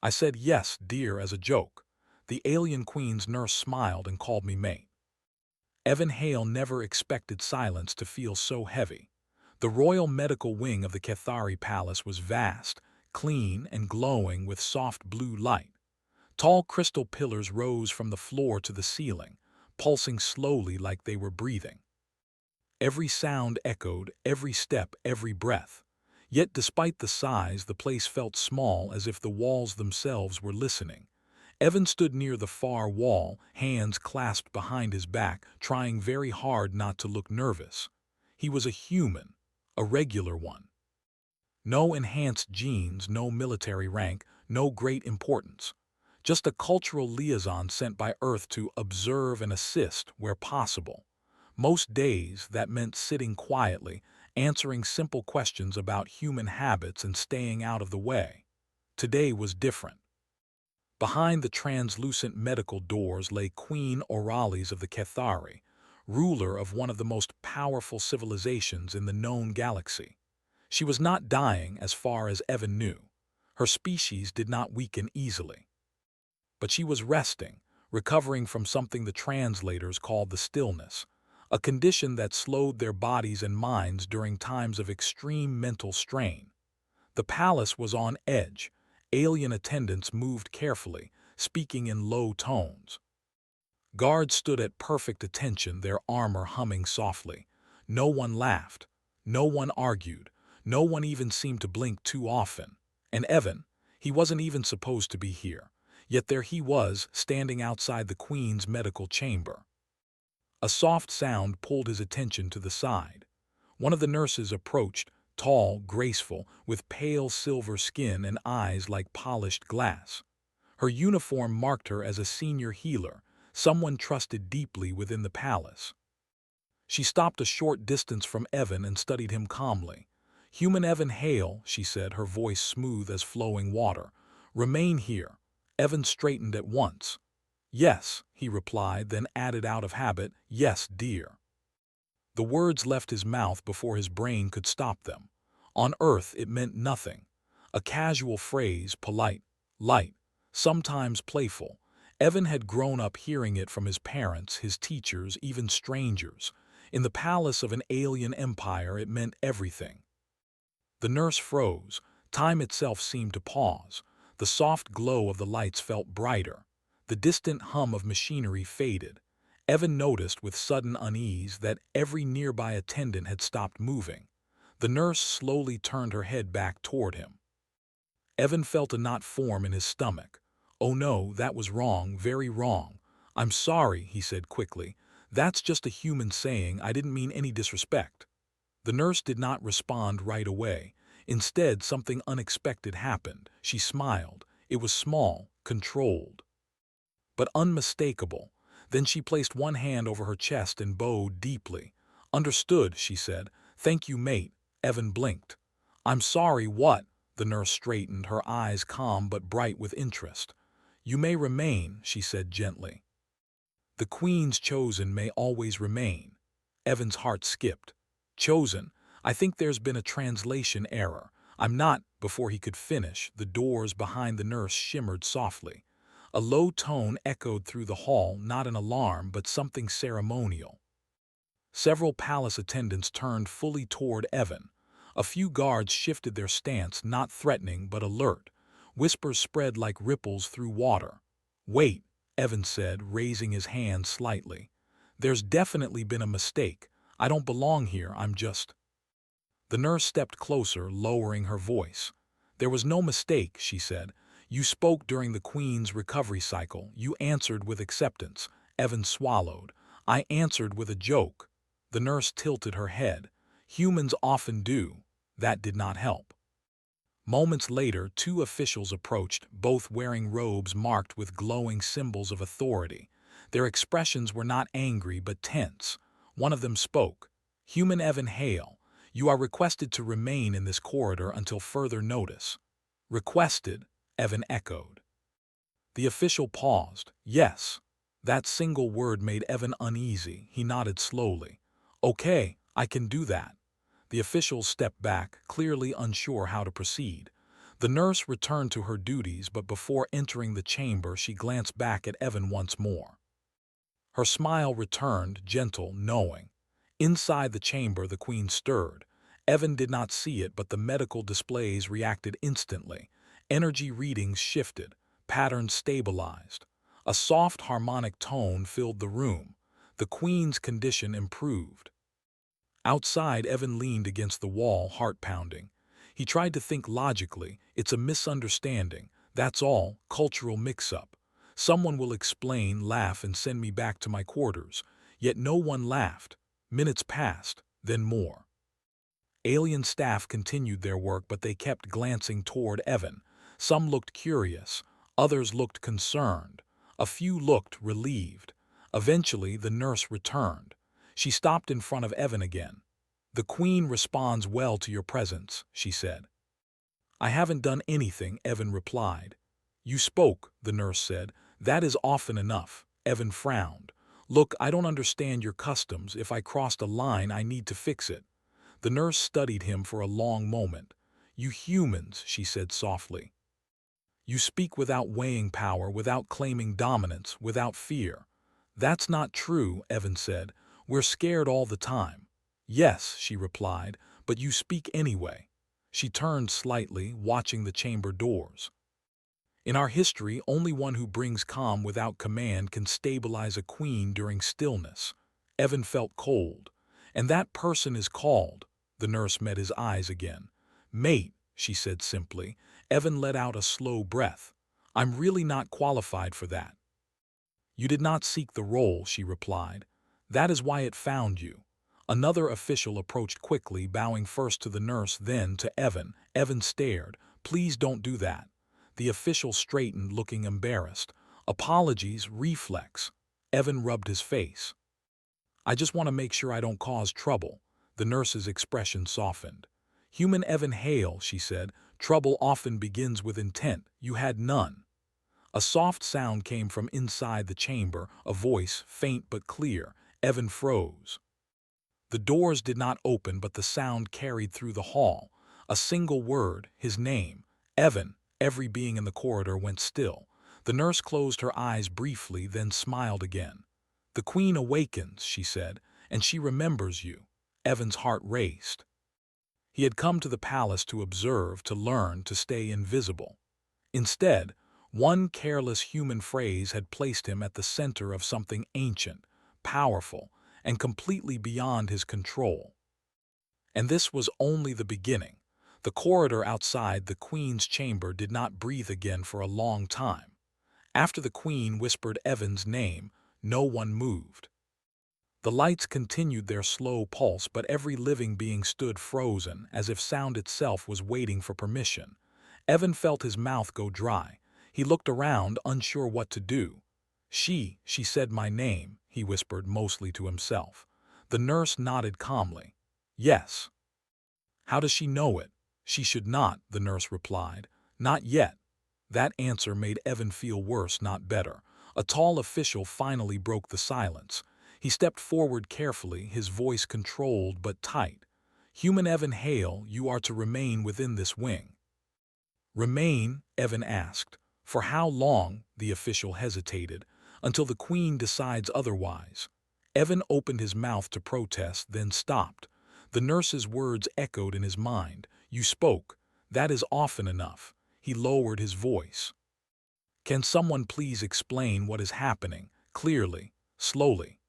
I said yes, dear, as a joke. The alien queen's nurse smiled and called me mate. Evan Hale never expected silence to feel so heavy. The royal medical wing of the Cathari Palace was vast, clean, and glowing with soft blue light. Tall crystal pillars rose from the floor to the ceiling, pulsing slowly like they were breathing. Every sound echoed, every step, every breath. Yet despite the size, the place felt small, as if the walls themselves were listening. Evan stood near the far wall, hands clasped behind his back, trying very hard not to look nervous. He was a human, a regular one. No enhanced genes, no military rank, no great importance. Just a cultural liaison sent by Earth to observe and assist where possible. Most days, that meant sitting quietly, answering simple questions about human habits and staying out of the way. Today was different. Behind the translucent medical doors lay Queen Orales of the Cathari, ruler of one of the most powerful civilizations in the known galaxy. She was not dying as far as Evan knew. Her species did not weaken easily. But she was resting, recovering from something the translators called the stillness, a condition that slowed their bodies and minds during times of extreme mental strain. The palace was on edge. Alien attendants moved carefully, speaking in low tones. Guards stood at perfect attention, their armor humming softly. No one laughed. No one argued. No one even seemed to blink too often. And Evan, he wasn't even supposed to be here. Yet there he was, standing outside the Queen's medical chamber. A soft sound pulled his attention to the side. One of the nurses approached, tall, graceful, with pale silver skin and eyes like polished glass. Her uniform marked her as a senior healer, someone trusted deeply within the palace. She stopped a short distance from Evan and studied him calmly. "Human Evan Hale," she said, her voice smooth as flowing water. "Remain here." Evan straightened at once. "Yes," he replied, then added out of habit, "Yes, dear." The words left his mouth before his brain could stop them. On Earth it meant nothing. A casual phrase, polite, light, sometimes playful. Evan had grown up hearing it from his parents, his teachers, even strangers. In the palace of an alien empire, it meant everything. The nurse froze. Time itself seemed to pause. The soft glow of the lights felt brighter. The distant hum of machinery faded. Evan noticed with sudden unease that every nearby attendant had stopped moving. The nurse slowly turned her head back toward him. Evan felt a knot form in his stomach. "Oh no, that was wrong, very wrong. I'm sorry," he said quickly. "That's just a human saying, I didn't mean any disrespect." The nurse did not respond right away. Instead, something unexpected happened. She smiled. It was small, controlled, but unmistakable. Then she placed one hand over her chest and bowed deeply. "Understood," she said. "Thank you, mate." Evan blinked. "I'm sorry, what?" The nurse straightened, her eyes calm but bright with interest. "You may remain," she said gently. "The Queen's chosen may always remain." Evan's heart skipped. "Chosen? I think there's been a translation error. I'm not—" Before he could finish, the doors behind the nurse shimmered softly. A low tone echoed through the hall, not an alarm, but something ceremonial. Several palace attendants turned fully toward Evan. A few guards shifted their stance, not threatening but alert. Whispers spread like ripples through water. "Wait," Evan said, raising his hand slightly. "There's definitely been a mistake. I don't belong here, I'm just—" The nurse stepped closer, lowering her voice. "There was no mistake," she said. "You spoke during the Queen's recovery cycle. You answered with acceptance." Evan swallowed. "I answered with a joke." The nurse tilted her head. "Humans often do." That did not help. Moments later, two officials approached, both wearing robes marked with glowing symbols of authority. Their expressions were not angry but tense. One of them spoke. "Human Evan Hale, you are requested to remain in this corridor until further notice." "Requested?" Evan echoed. The official paused. "Yes." That single word made Evan uneasy. He nodded slowly. "Okay, I can do that." The officials stepped back, clearly unsure how to proceed. The nurse returned to her duties, but before entering the chamber she glanced back at Evan once more. Her smile returned, gentle, knowing. Inside the chamber the Queen stirred. Evan did not see it, but the medical displays reacted instantly. Energy readings shifted, patterns stabilized. A soft harmonic tone filled the room. The Queen's condition improved. Outside, Evan leaned against the wall, heart pounding. He tried to think logically. It's a misunderstanding. That's all, cultural mix-up. Someone will explain, laugh, and send me back to my quarters. Yet no one laughed. Minutes passed, then more. Alien staff continued their work, but they kept glancing toward Evan. Some looked curious, others looked concerned. A few looked relieved. Eventually, the nurse returned. She stopped in front of Evan again. "The Queen responds well to your presence," she said. "I haven't done anything," Evan replied. "You spoke," the nurse said. "That is often enough." Evan frowned. "Look, I don't understand your customs. If I crossed a line, I need to fix it." The nurse studied him for a long moment. "You humans," she said softly. "You speak without weighing power, without claiming dominance, without fear." "That's not true," Evan said. "We're scared all the time." "Yes," she replied, "but you speak anyway." She turned slightly, watching the chamber doors. "In our history, only one who brings calm without command can stabilize a queen during stillness." Evan felt cold. "And that person is called—" The nurse met his eyes again. "Mate," she said simply. Evan let out a slow breath. "I'm really not qualified for that." "You did not seek the role," she replied. "That is why it found you." Another official approached quickly, bowing first to the nurse, then to Evan. Evan stared. "Please don't do that." The official straightened, looking embarrassed. "Apologies, reflex." Evan rubbed his face. "I just want to make sure I don't cause trouble." The nurse's expression softened. "Human Evan Hale," she said. "Trouble often begins with intent. You had none." A soft sound came from inside the chamber, a voice, faint but clear. Evan froze. The doors did not open, but the sound carried through the hall. A single word, his name. "Evan." Every being in the corridor went still. The nurse closed her eyes briefly, then smiled again. "The Queen awakens," she said, "and she remembers you." Evan's heart raced. He had come to the palace to observe, to learn, to stay invisible. Instead, one careless human phrase had placed him at the center of something ancient, powerful, and completely beyond his control. And this was only the beginning. The corridor outside the Queen's chamber did not breathe again for a long time. After the Queen whispered Evan's name, no one moved. The lights continued their slow pulse, but every living being stood frozen, as if sound itself was waiting for permission. Evan felt his mouth go dry. He looked around, unsure what to do. She said my name," he whispered, mostly to himself. The nurse nodded calmly. "Yes." "How does she know it?" "She should not," the nurse replied. "Not yet." That answer made Evan feel worse, not better. A tall official finally broke the silence. He stepped forward carefully, his voice controlled but tight. "Human Evan Hale, you are to remain within this wing." "Remain?" Evan asked. "For how long?" The official hesitated. "Until the Queen decides otherwise." Evan opened his mouth to protest, then stopped. The nurse's words echoed in his mind. "You spoke. That is often enough." He lowered his voice. "Can someone please explain what is happening, clearly, slowly?"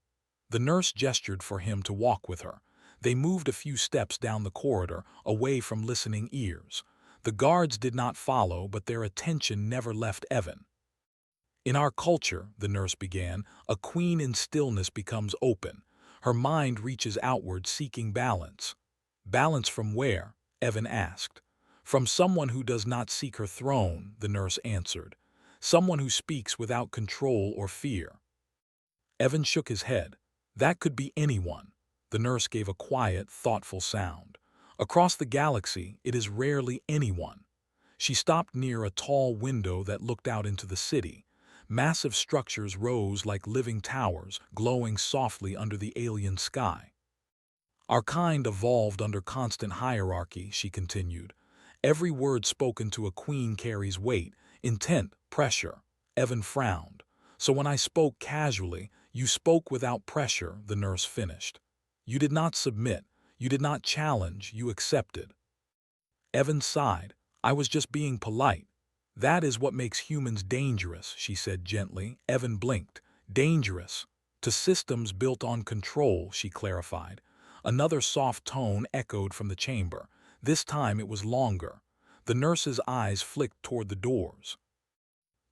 The nurse gestured for him to walk with her. They moved a few steps down the corridor, away from listening ears. The guards did not follow, but their attention never left Evan. "In our culture," the nurse began, "a queen in stillness becomes open. Her mind reaches outward, seeking balance." "Balance from where?" Evan asked. "From someone who does not seek her throne," the nurse answered. "Someone who speaks without control or fear." Evan shook his head. "That could be anyone." The nurse gave a quiet, thoughtful sound. "Across the galaxy, it is rarely anyone." She stopped near a tall window that looked out into the city. Massive structures rose like living towers, glowing softly under the alien sky. "Our kind evolved under constant hierarchy," she continued. Every word spoken to a queen carries weight, intent, pressure. Evan frowned. So when I spoke casually, you spoke without pressure, the nurse finished. You did not submit. You did not challenge. You accepted. Evan sighed. I was just being polite. That is what makes humans dangerous, she said gently. Evan blinked. Dangerous. To systems built on control, she clarified. Another soft tone echoed from the chamber. This time it was longer. The nurse's eyes flicked toward the doors.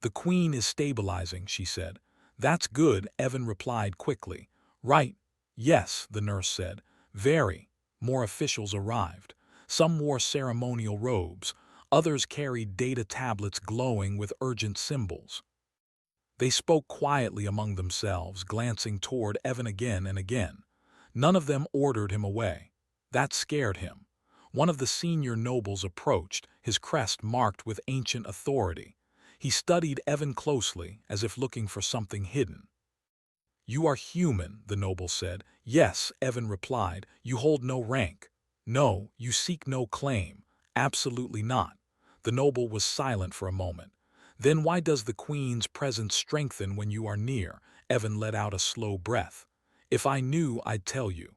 The queen is stabilizing, she said. That's good, Evan replied quickly. Right. Yes, the nurse said. Very. More officials arrived. Some wore ceremonial robes. Others carried data tablets glowing with urgent symbols. They spoke quietly among themselves, glancing toward Evan again and again. None of them ordered him away. That scared him. One of the senior nobles approached, his crest marked with ancient authority. He studied Evan closely, as if looking for something hidden. You are human, the noble said. Yes, Evan replied. You hold no rank. No, you seek no claim. Absolutely not. The noble was silent for a moment. Then why does the queen's presence strengthen when you are near? Evan let out a slow breath. If I knew, I'd tell you.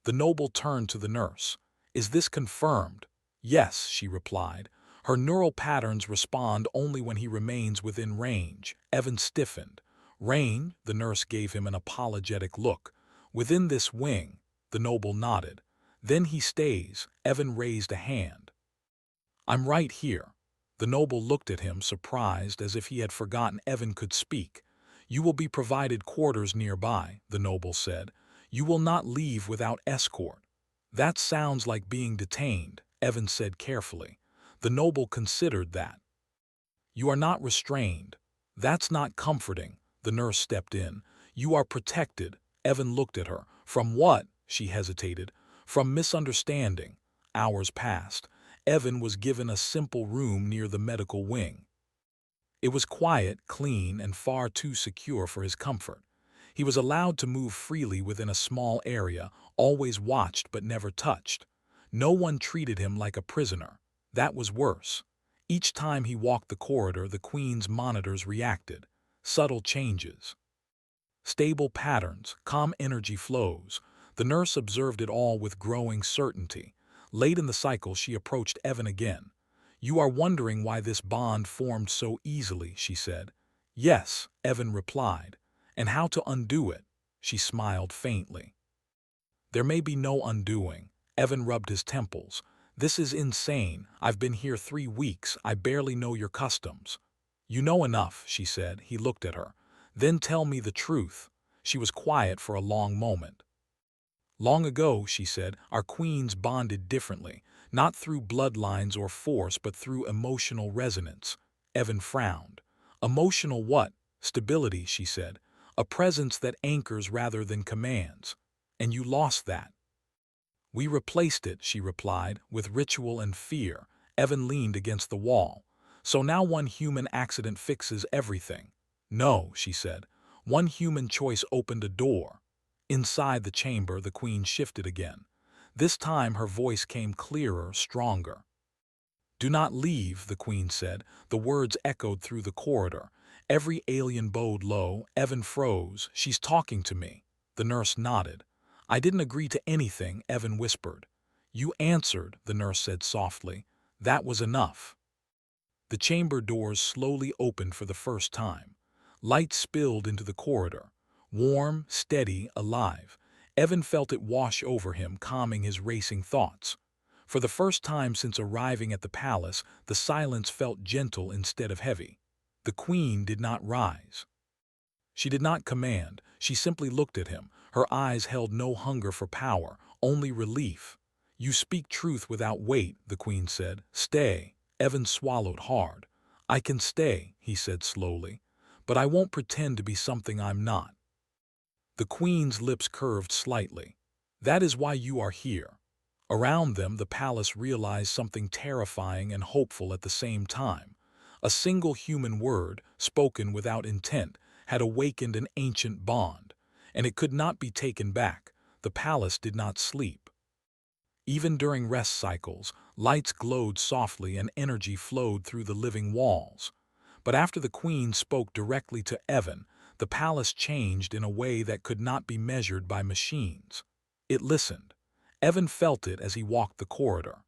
The noble turned to the nurse. Is this confirmed? Yes, she replied. Her neural patterns respond only when he remains within range. Evan stiffened. Rain, the nurse gave him an apologetic look. Within this wing, the noble nodded. Then he stays. Evan raised a hand. I'm right here. The noble looked at him, surprised, as if he had forgotten Evan could speak. You will be provided quarters nearby, the noble said. You will not leave without escort. That sounds like being detained, Evan said carefully. The noble considered that. You are not restrained. That's not comforting, the nurse stepped in. You are protected. Evan looked at her. From what? She hesitated. From misunderstanding. Hours passed. Evan was given a simple room near the medical wing. It was quiet, clean, and far too secure for his comfort. He was allowed to move freely within a small area, always watched but never touched. No one treated him like a prisoner. That was worse. Each time he walked the corridor, the queen's monitors reacted. Subtle changes. Stable patterns, calm energy flows. The nurse observed it all with growing certainty. Late in the cycle, she approached Evan again. You are wondering why this bond formed so easily, she said. Yes, Evan replied. And how to undo it? She smiled faintly. There may be no undoing. Evan rubbed his temples. This is insane. I've been here 3 weeks. I barely know your customs. You know enough, she said. He looked at her. Then tell me the truth. She was quiet for a long moment. Long ago, she said, our queens bonded differently, not through bloodlines or force, but through emotional resonance. Evan frowned. Emotional what? Stability, she said. A presence that anchors rather than commands. And you lost that. We replaced it, she replied, with ritual and fear. Evan leaned against the wall. So now one human accident fixes everything. No, she said. One human choice opened a door. Inside the chamber, the queen shifted again. This time her voice came clearer, stronger. Do not leave, the queen said. The words echoed through the corridor. Every alien bowed low. Evan froze. She's talking to me. The nurse nodded. I didn't agree to anything, Evan whispered. You answered, the nurse said softly. That was enough. The chamber doors slowly opened for the first time. Light spilled into the corridor. Warm, steady, alive. Evan felt it wash over him, calming his racing thoughts. For the first time since arriving at the palace, the silence felt gentle instead of heavy. The queen did not rise. She did not command. She simply looked at him. Her eyes held no hunger for power, only relief. You speak truth without weight, the queen said. Stay. Evan swallowed hard. I can stay, he said slowly, but I won't pretend to be something I'm not. The queen's lips curved slightly. That is why you are here. Around them, the palace realized something terrifying and hopeful at the same time. A single human word, spoken without intent, had awakened an ancient bond, and it could not be taken back. The palace did not sleep. Even during rest cycles, lights glowed softly and energy flowed through the living walls. But after the queen spoke directly to Evan, the palace changed in a way that could not be measured by machines. It listened. Evan felt it as he walked the corridor.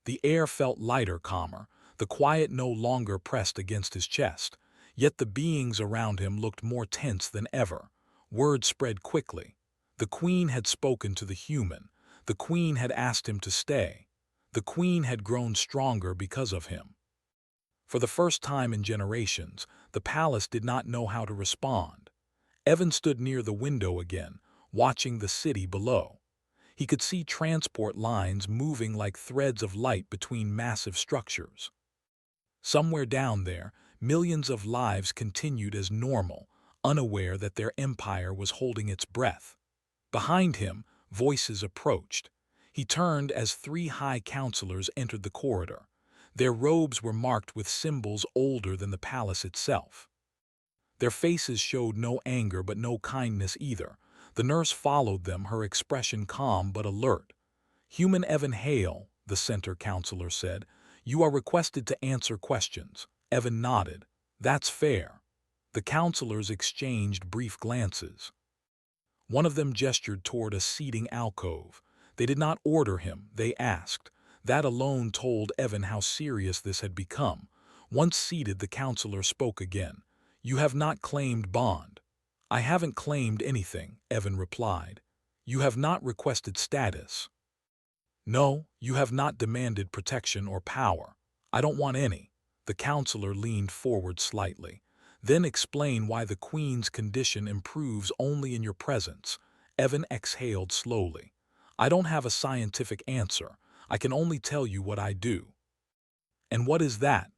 The air felt lighter, calmer. The quiet no longer pressed against his chest. Yet the beings around him looked more tense than ever. Word spread quickly. The queen had spoken to the human. The queen had asked him to stay. The queen had grown stronger because of him. For the first time in generations, the palace did not know how to respond. Evan stood near the window again, watching the city below. He could see transport lines moving like threads of light between massive structures. Somewhere down there, millions of lives continued as normal, unaware that their empire was holding its breath. Behind him, voices approached. He turned as three high counselors entered the corridor. Their robes were marked with symbols older than the palace itself. Their faces showed no anger but no kindness either. The nurse followed them, her expression calm but alert. "Human Evan Hale," the center counselor said, "you are requested to answer questions." Evan nodded. "That's fair." The counselors exchanged brief glances. One of them gestured toward a seating alcove. They did not order him, they asked. That alone told Evan how serious this had become. Once seated, the counselor spoke again. "You have not claimed bond." "I haven't claimed anything," Evan replied. "You have not requested status." "No, you have not demanded protection or power." "I don't want any." The counselor leaned forward slightly. "Then explain why the queen's condition improves only in your presence." Evan exhaled slowly. "I don't have a scientific answer. I can only tell you what I do." "And what is that?"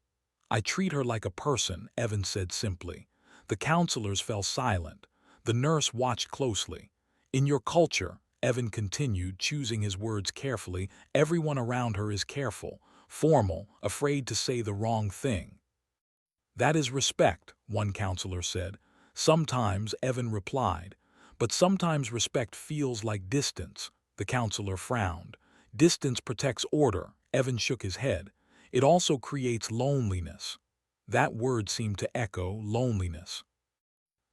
"I treat her like a person," Evan said simply. The counselors fell silent. The nurse watched closely. "In your culture," Evan continued, choosing his words carefully, "everyone around her is careful, formal, afraid to say the wrong thing." "That is respect," one counselor said. "Sometimes," Evan replied, "but sometimes respect feels like distance." The counselor frowned. "Distance protects order." Evan shook his head. "It also creates loneliness." That word seemed to echo loneliness.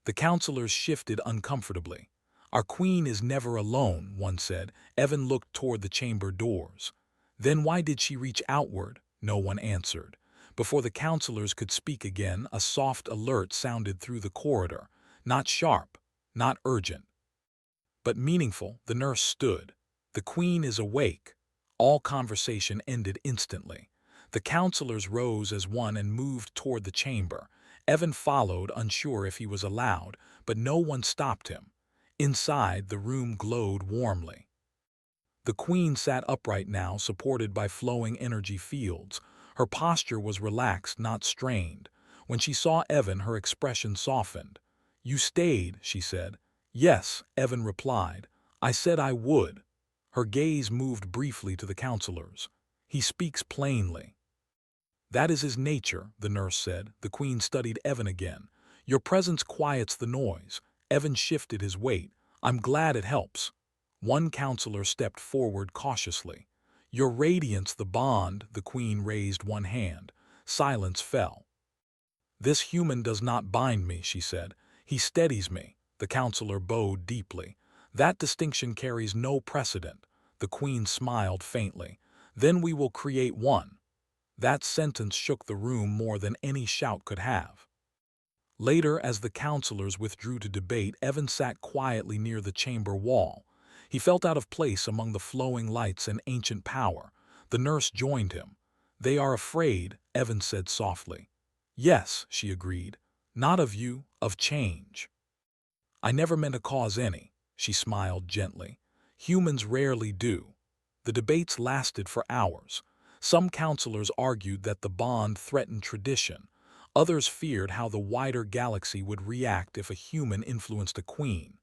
The counselors shifted uncomfortably. "Our queen is never alone," one said. Evan looked toward the chamber doors. "Then why did she reach outward?" No one answered. Before the counselors could speak again, a soft alert sounded through the corridor. Not sharp, not urgent, but meaningful. The nurse stood. "The queen is awake." All conversation ended instantly. The counselors rose as one and moved toward the chamber. Evan followed, unsure if he was allowed, but no one stopped him. Inside, the room glowed warmly. The queen sat upright now, supported by flowing energy fields. Her posture was relaxed, not strained. When she saw Evan, her expression softened. "You stayed," she said. "Yes," Evan replied. "I said I would." Her gaze moved briefly to the counselors. "He speaks plainly." "That is his nature," the nurse said. The queen studied Evan again. "Your presence quiets the noise." Evan shifted his weight. "I'm glad it helps." One counselor stepped forward cautiously. "Your radiance, the bond." The queen raised one hand. Silence fell. "This human does not bind me," she said. "He steadies me." The counselor bowed deeply. "That distinction carries no precedent." The queen smiled faintly. "Then we will create one." That sentence shook the room more than any shout could have. Later, as the counselors withdrew to debate, Evan sat quietly near the chamber wall. He felt out of place among the flowing lights and ancient power. The nurse joined him. "They are afraid," Evan said softly. "Yes," she agreed. "Not of you, of change." "I never meant to cause any." She smiled gently. "Humans rarely do." The debates lasted for hours. Some counselors argued that the bond threatened tradition. Others feared how the wider galaxy would react if a human influenced a queen.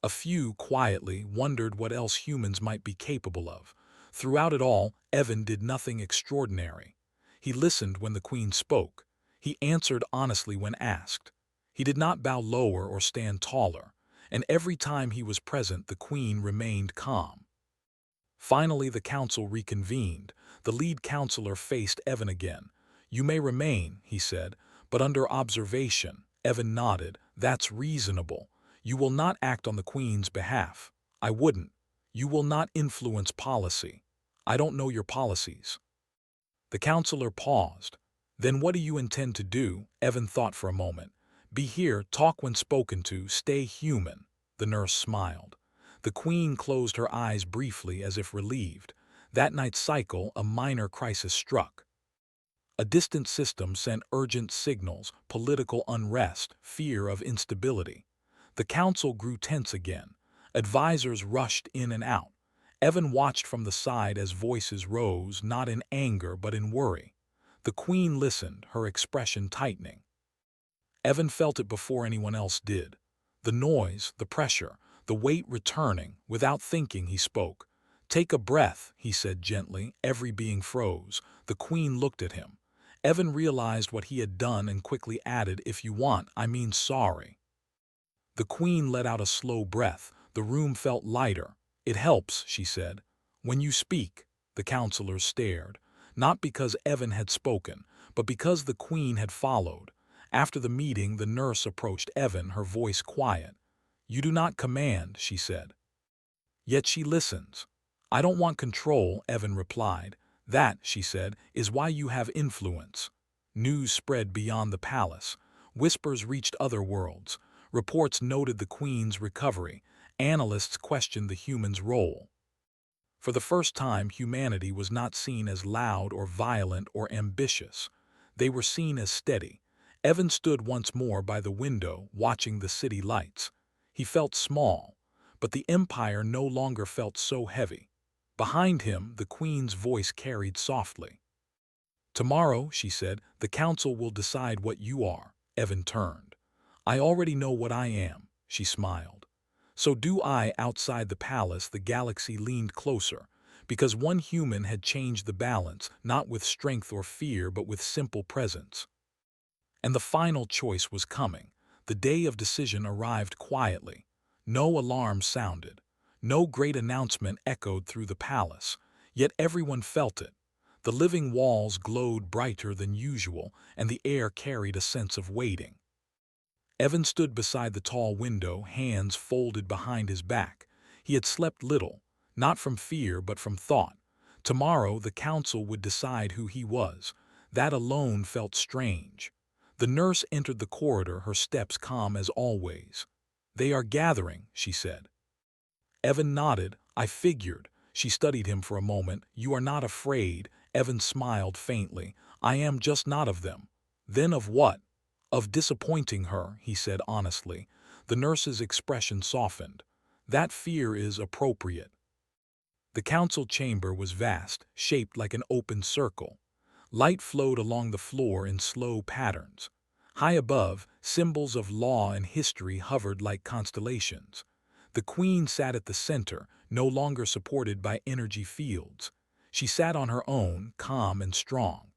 A few, quietly, wondered what else humans might be capable of. Throughout it all, Evan did nothing extraordinary. He listened when the queen spoke. He answered honestly when asked. He did not bow lower or stand taller, and every time he was present, the queen remained calm. Finally, the council reconvened. The lead counselor faced Evan again. "You may remain," he said, "but under observation." Evan nodded. "That's reasonable. You will not act on the Queen's behalf." "I wouldn't. You will not influence policy." "I don't know your policies." The counselor paused. "Then what do you intend to do?" Evan thought for a moment. "Be here, talk when spoken to, stay human." The nurse smiled. The Queen closed her eyes briefly as if relieved. That night's cycle, a minor crisis struck. A distant system sent urgent signals, political unrest, fear of instability. The council grew tense again. Advisors rushed in and out. Evan watched from the side as voices rose, not in anger but in worry. The Queen listened, her expression tightening. Evan felt it before anyone else did. The noise, the pressure, the weight returning. Without thinking, he spoke. "Take a breath," he said gently. Every being froze. The Queen looked at him. Evan realized what he had done and quickly added, "If you want, I mean sorry." The Queen let out a slow breath. The room felt lighter. "It helps," she said. "When you speak." The counselors stared. Not because Evan had spoken, but because the Queen had followed. After the meeting, the nurse approached Evan, her voice quiet. "You do not command," she said. Yet she listens. "I don't want control," Evan replied. "That," she said, "is why you have influence." News spread beyond the palace. Whispers reached other worlds. Reports noted the Queen's recovery. Analysts questioned the human's role. For the first time, humanity was not seen as loud or violent or ambitious. They were seen as steady. Evan stood once more by the window, watching the city lights. He felt small, but the empire no longer felt so heavy. Behind him, the Queen's voice carried softly. "Tomorrow," she said, "the council will decide what you are." Evan turned. "I already know what I am," she smiled. "So do I." Outside the palace, the galaxy leaned closer, because one human had changed the balance, not with strength or fear, but with simple presence. And the final choice was coming. The day of decision arrived quietly. No alarm sounded. No great announcement echoed through the palace. Yet everyone felt it. The living walls glowed brighter than usual, and the air carried a sense of waiting. Evan stood beside the tall window, hands folded behind his back. He had slept little, not from fear but from thought. Tomorrow the council would decide who he was. That alone felt strange. The nurse entered the corridor, her steps calm as always. "They are gathering," she said. Evan nodded. "I figured." She studied him for a moment. "You are not afraid." Evan smiled faintly. "I am just not of them." "Then of what?" "Of disappointing her," he said honestly. The nurse's expression softened. "That fear is appropriate." The council chamber was vast, shaped like an open circle. Light flowed along the floor in slow patterns. High above, symbols of law and history hovered like constellations. The Queen sat at the center, no longer supported by energy fields. She sat on her own, calm and strong.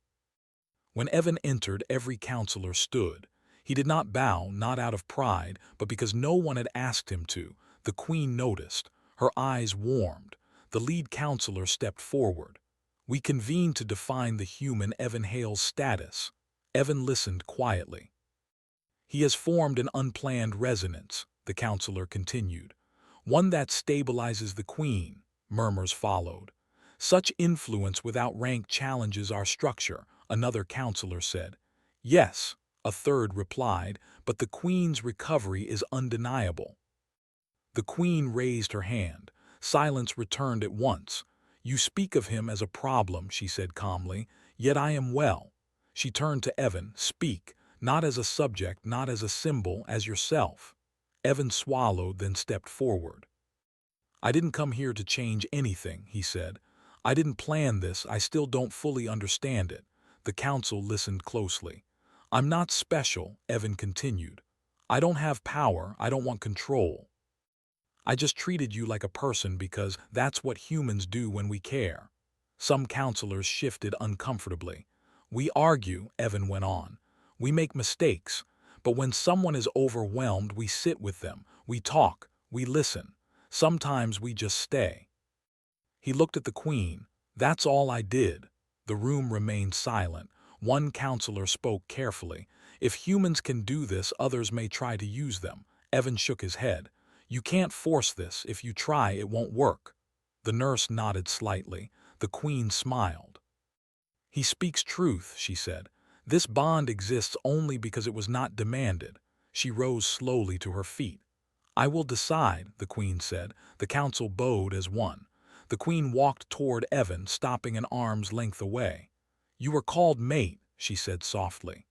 When Evan entered, every counselor stood. He did not bow, not out of pride, but because no one had asked him to. The Queen noticed. Her eyes warmed. The lead counselor stepped forward. "We convene to define the human Evan Hale's status." Evan listened quietly. "He has formed an unplanned resonance," the counselor continued. "One that stabilizes the Queen." Murmurs followed. "Such influence without rank challenges our structure," another counselor said. "Yes," a third replied, "but the Queen's recovery is undeniable." The Queen raised her hand. Silence returned at once. "You speak of him as a problem," she said calmly, "yet I am well." She turned to Evan. "Speak, not as a subject, not as a symbol, as yourself." Evan swallowed, then stepped forward. "I didn't come here to change anything," he said. "I didn't plan this, I still don't fully understand it." The council listened closely. "I'm not special," Evan continued. "I don't have power, I don't want control. I just treated you like a person because that's what humans do when we care." Some counselors shifted uncomfortably. "We argue," Evan went on. "We make mistakes. But when someone is overwhelmed, we sit with them, we talk, we listen. Sometimes we just stay." He looked at the Queen. "That's all I did." The room remained silent. One counselor spoke carefully. "If humans can do this, others may try to use them." Evan shook his head. "You can't force this. If you try, it won't work." The nurse nodded slightly. The Queen smiled. "He speaks truth," she said. "This bond exists only because it was not demanded." She rose slowly to her feet. "I will decide," the Queen said. The council bowed as one. The Queen walked toward Evan, stopping an arm's length away. "You are called mate," she said softly.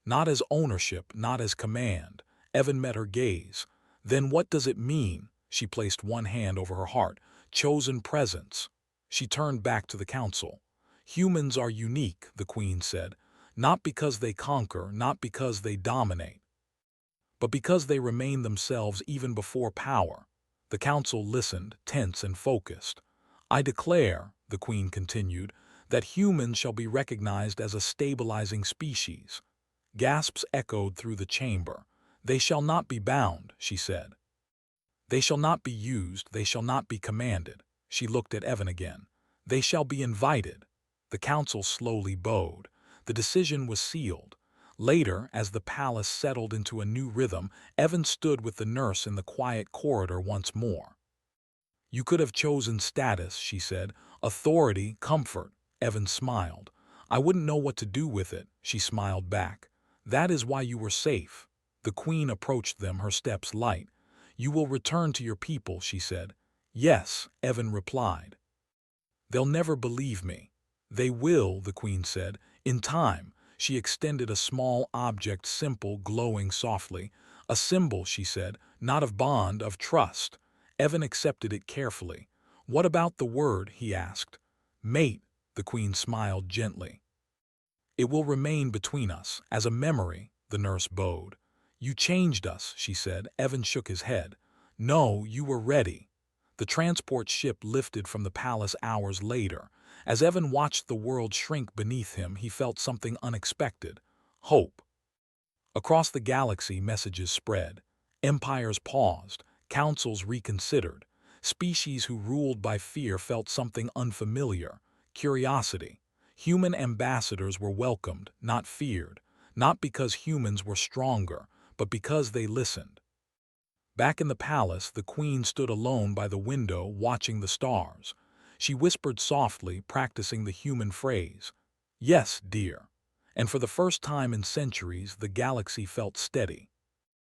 "Not as ownership, not as command." Evan met her gaze. "Then what does it mean?" She placed one hand over her heart. "Chosen presence." She turned back to the council. "Humans are unique," the Queen said, "not because they conquer, not because they dominate, but because they remain themselves even before power." The council listened, tense and focused. "I declare," the Queen continued, "that humans shall be recognized as a stabilizing species." Gasps echoed through the chamber. "They shall not be bound," she said. "They shall not be used, they shall not be commanded." She looked at Evan again. "They shall be invited." The council slowly bowed. The decision was sealed. Later, as the palace settled into a new rhythm, Evan stood with the nurse in the quiet corridor once more. "You could have chosen status," she said, "authority, comfort." Evan smiled. "I wouldn't know what to do with it," she smiled back. "That is why you were safe." The Queen approached them, her steps light. "You will return to your people," she said. "Yes," Evan replied. "They'll never believe me." "They will," the Queen said. "In time." She extended a small object, simple, glowing softly. "A symbol," she said, "not of bond, of trust." Evan accepted it carefully. "What about the word?" he asked. "Mate," the Queen smiled gently. "It will remain between us, as a memory." The nurse bowed. "You changed us," she said. Evan shook his head. "No, you were ready." The transport ship lifted from the palace hours later. As Evan watched the world shrink beneath him, he felt something unexpected: hope. Across the galaxy, messages spread. Empires paused. Councils reconsidered. Species who ruled by fear felt something unfamiliar: curiosity. Human ambassadors were welcomed, not feared, not because humans were stronger, but because they listened. Back in the palace, the Queen stood alone by the window, watching the stars. She whispered softly, practicing the human phrase, "Yes, dear." And for the first time in centuries, the galaxy felt steady.